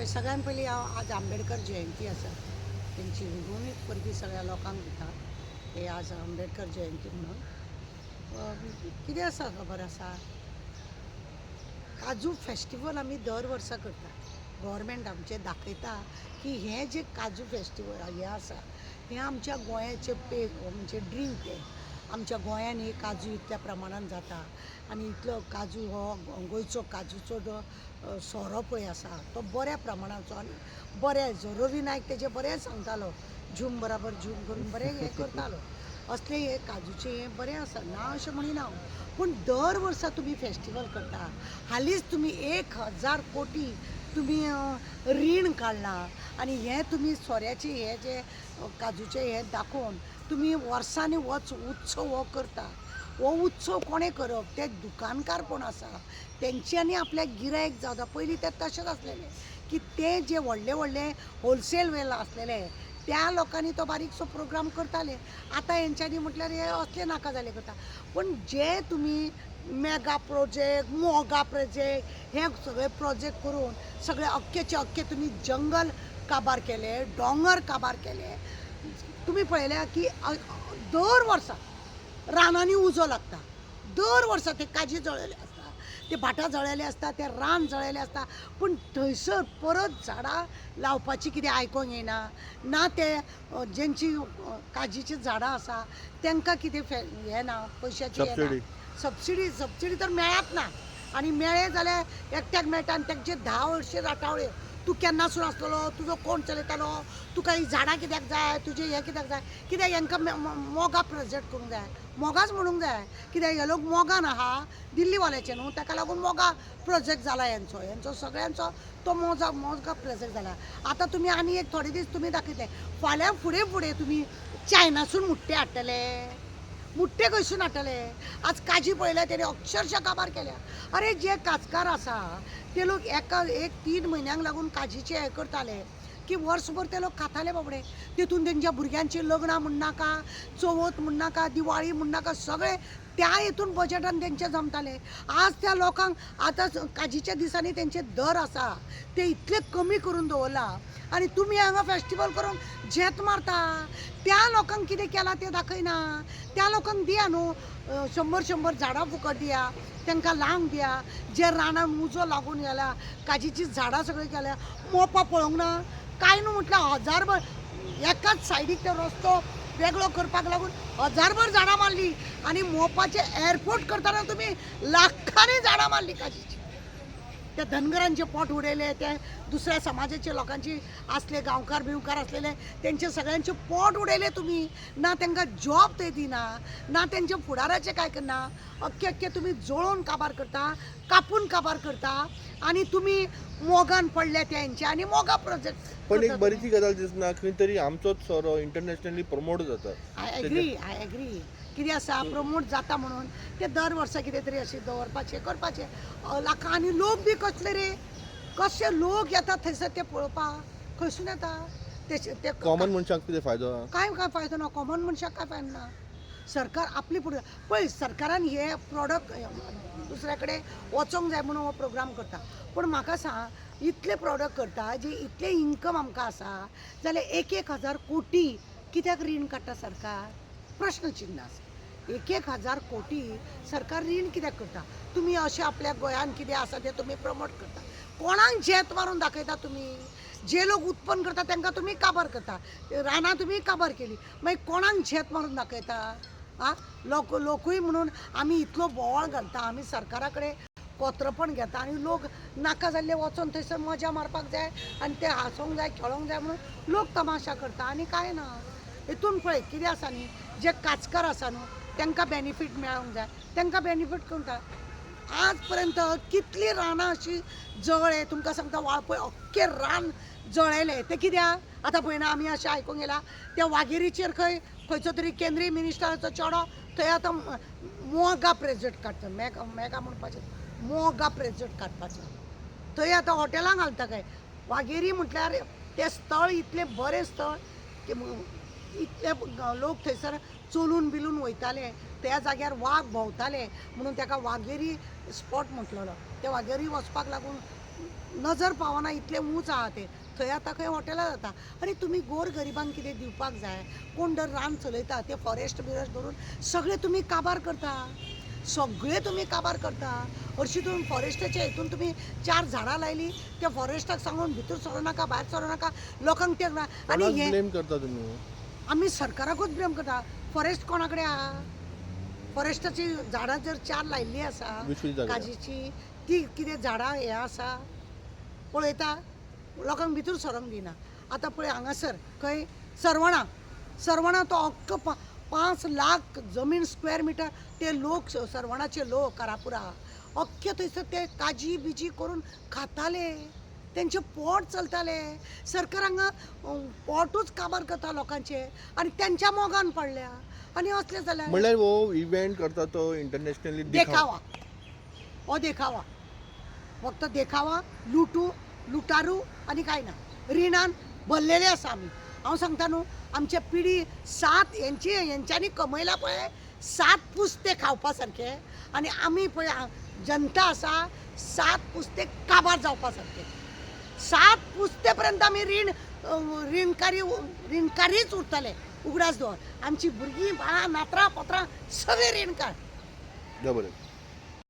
सगळ्यान पयलीं हांव आज आंबेडकर जयंती आसा तेंची भुमीक परबी सगळ्या लोकांक दिता हे आज आंबेडकर जयंती म्हणून कितें आसा खबर आसा काजू फेस्टिवल आमी दर वर्सा करता गव्हर्मेंट आमचे दाखयता की हे जे काजू फेस्टिवल हे आसा हे आमच्या गोंयाचे म्हणजे ड्रीम ते आमच्या गोंयान हे काजू इतल्या प्रमाणान जाता आनी इतलो काजू हो गोंयचो काजूचो जो सोरो पळय आसा तो बऱ्या प्रमाणाचो आनी बरें रवी नायक तेजे बरें सांगतालो झूम बराबर झूम करून बरें हें करतालो असले हे काजूचे हें बरें आसा ना अशें म्हणिना हांव पूण दर वर्सा तुमी फेस्टिवल करता हालींच तुमी 1000 कोटी तुमी रीण काडलां आनी हें तुमी सोऱ्याचे हे जे काजूचे हे दाखोवन तुमी वर्सांनी होच उत्सव हो करता हो उत्सव कोणें करप ते दुकानकार कोण आसा तेंच्यांनी आपल्याक गिरायक जावं पयलीं ते तशेंच आसलेले की ते जे व्हडले व्हडले होलसेल वेल आसलेले त्या लोकांनी तो बारीकसो प्रोग्राम करताले आतां हेंच्यांनी म्हटल्यार हे असले नाका जाले करता पण जे तुमी मेगा प्रोजेक्ट मोगा प्रोजेक्ट हे सगळे प्रोजेक्ट करून सगळे अख्खेचे अख्खे तुमी जंगल काबार केले डोंगर काबार केले तुमी पळयल्या की दर वर्सा रानांनी उजो लागता दर वर्सा ते काजी जळयले आसता ते भाटां जळयले आसता ते रान जळयले आसता पूण थंयसर परत झाडां लावपाची कितें आयकोंक येना ना ते जेंची काजीची झाडां आसा तांकां कितें हें ना पयशाची येना सबसिडी तर मेळत ना आनी मेळ्ळे जाल्यार एकट्याक मेळटा आनी तांचे 10 वर्षे राटावळे तूं केन्नासून आसलेलो तुजो कोण चलयतालो तुका ही झाडां कित्याक जाय तुजें हें कित्याक जाय कित्याक हांकां मोगा प्रोजेक्ट करूंक जाय मोगाच म्हणूंक जाय कित्याक हे लोक मोगान आहा दिल्लीवाल्याचे न्हू ताका लागून मोगा प्रोजेक्ट जाला हेंचो सगळ्यांचो तो मोगा प्रोजेक्ट जाला आतां तुमी आनी एक थोडे दीस तुमी दाखयतले फाल्यां फुडें तुमी चायनासून मुट्टे हाडटले मुट्टे खंयसून हाडटले आज काजी पळयल्या तेणी अक्षरशः काबार केल्या अरे जे काजकार आसा ते लोक एक 3 म्हयन्यांक लागून काजीचे हे करताले की वर्सभर ते लोक खाताले बाबडे तितून तेंच्या भुरग्यांची लग्नां म्हण नाका चवथ म्हण नाका दिवाळी म्हण नाका सगळे त्या हितून बजेटान तेंचे जमताले आज त्या लोकांक आतां काजीच्या दिसांनी तेंचे दर आसा ते इतले कमी करून दवरला आनी तुमी हांगा फेस्टिवल करून झेत मारता त्या लोकांक कितें केलां तें दाखयना त्या लोकांक दिया न्हू 100 झाडां फुकट दिया तांकां लावंक दिया जे रानान उजो लागून गेल्या काजीची झाडां सगळीं केल्या मोपा पळोवंक ना काय न्हू म्हटल्यार 1000 एकाच सायडीक तो रस्तो वेगळो करपाक लागून 1000 झाडां मारली आनी मोपाचे एअरपोर्ट करतना तुमी लाखांनी झाडां मारली काजीची त्या धनगरांचे पोट उडयले ते दुसऱ्या समाजाचे लोकांची असले गांवकार बिवकार असलेले त्यांचे सगळ्यांचे पोट उडयले तुमी ना तांकां जॉब ते दिना ना तेंचे फुडाराचे काय करना अख्खे तुमी जळोवन काबार करता कापून काबार करता आनी तुमी मोगान पडले तेंचे आनी मोगा प्रोजेक्ट पण एक बरीची गजाल दिसना खंय तरी आमचोच सोरो इंटरनॅशनली प्रमोट जाता आय एग्री कितें आसा प्रमोट जाता म्हणून ते दर वर्सा कितें तरी अशें दवरपाचें करपाचें लाखां आनी लोक बी कसले रे कशे लोक येतात थंयसर ते पळोवपाक खंयसून येता ते कॉमन मनशाक कितें फायदो काय फायदो ना कॉमन मनशाक काय फायदो ना सरकार आपली फुडें पळय सरकारान हे प्रॉडक्ट दुसऱ्या कडेन वचोंक जाय म्हणून हो प्रोग्राम करता पूण म्हाका सांग इतले प्रॉडक्ट करता जे इतले इन्कम आमकां आसा जाल्यार 1000 कोटी कित्याक रीण काडटा सरकार प्रश्न चिन्ह आसा 1000 कोटी सरकार रीण कित्याक करता तुमी अशें आपल्या गोंयान कितें आसा तें तुमी प्रमोट करता कोणाक झेत मारून दाखयता तुमी जे लोक उत्पन्न करता तांकां तुमी काबार करता रानां तुमी काबार केली मागीर कोणाक झेत मारून दाखयता आं लोकूय म्हणून आमी इतलो बोवाळ घालता आमी सरकारा कडेन कोत्रपण घेता आनी लोक नाका जाल्ले वचोन थंयसर मजा मारपाक जाय आनी ते हांसोंक जाय खेळोंक जाय म्हणून लोक तमाशा करता आनी कांय ना हितून पळय कितें आसा न्ही जे काजकार आसा न्हू तांकां बेनिफीट मेळोंक जाय तांकां बेनिफीट करता आज पर्यंत कितलीं रानां अशीं जळ्ळे तुमकां सांगता वाळपय अख्खें रान जळयलें तें कित्याक आतां पळयना आमी अशें आयकूंक येयलां त्या वाघेरीचेर खंयचो तरी केंद्रीय मिनिस्टराचो चेडो थंय आतां मोगा प्रोजेक्ट काडटा मेगा म्हणपाचें मोगा प्रोजेक्ट काडपाचो थंय आतां हॉटेलां घालता काय वाघेरी म्हटल्यार तें स्थळ इतलें बरें स्थळ की इतले लोक थंयसर चलून बिलून वयताले त्या जाग्यार वाघ भोंवताले म्हणून ताका वाघेरी स्पॉट म्हटलेलो त्या वाघेरी वचपाक लागून नजर पावना इतले ऊंच आहा ते थंय आतां खंय हॉटेलां जाता आनी तुमी गोर गरिबांक कितें दिवपाक जाय कोण जर रान चलयता ते फॉरेस्ट बिरेस्ट धरून सगळे तुमी काबार करता सगळे तुमी काबार करता हरशीं तुमी फॉरेस्टाच्या हितून तुमी 4 झाडां लायली त्या फॉरेस्टाक सांगून भितर सरो नाका भायर सरो नाका लोकांक ते आनी हे ब्लेम करता तुम्ही आमी सरकाराकूच ब्लेम करता फॉरेस्ट कोणा कडेन आहा फॉरेस्टाची झाडां जर 4 लायिल्लीं आसा विचवीत जाग्यार. काजीची ती कितें झाडां हे आसा पळयता लोकांक भितर सरोंक दिना आतां पळय हांगासर खंय सरवणा तो अख्ख 5 लाख जमीन स्क्वेअर मिटर ते लोक सरवणाचे लोक कारापुरा अख्खे थंयसर ते काजी बिजी करून खाताले तेंचे पोट चलताले सरकार हांगा पोटूच काबार करता लोकांचे आनी तेंच्या मोगान पडल्या आनी असले जाल्यार म्हणल्यार हो इव्हेंट करता तो इंटरनॅशनली देखावा हो देखावा फक्त देखावा लुटारू आनी कांय ना रिणान भरलेले आसा आमी हांव सांगता न्हू आमचे पिढी 7 हेंच्यांनी कमयला पळय 7 पुस्ते खावपा सारके आनी आमी पळय जनता आसा 7 पुस्ते काबार जावपा सारके 7 पुस्ते पर्यंत आमी रीणकारीच उरतले उगडास दवर आमची भुरगीं बाळां नातरां पोतरां सगळे रीणकार बरें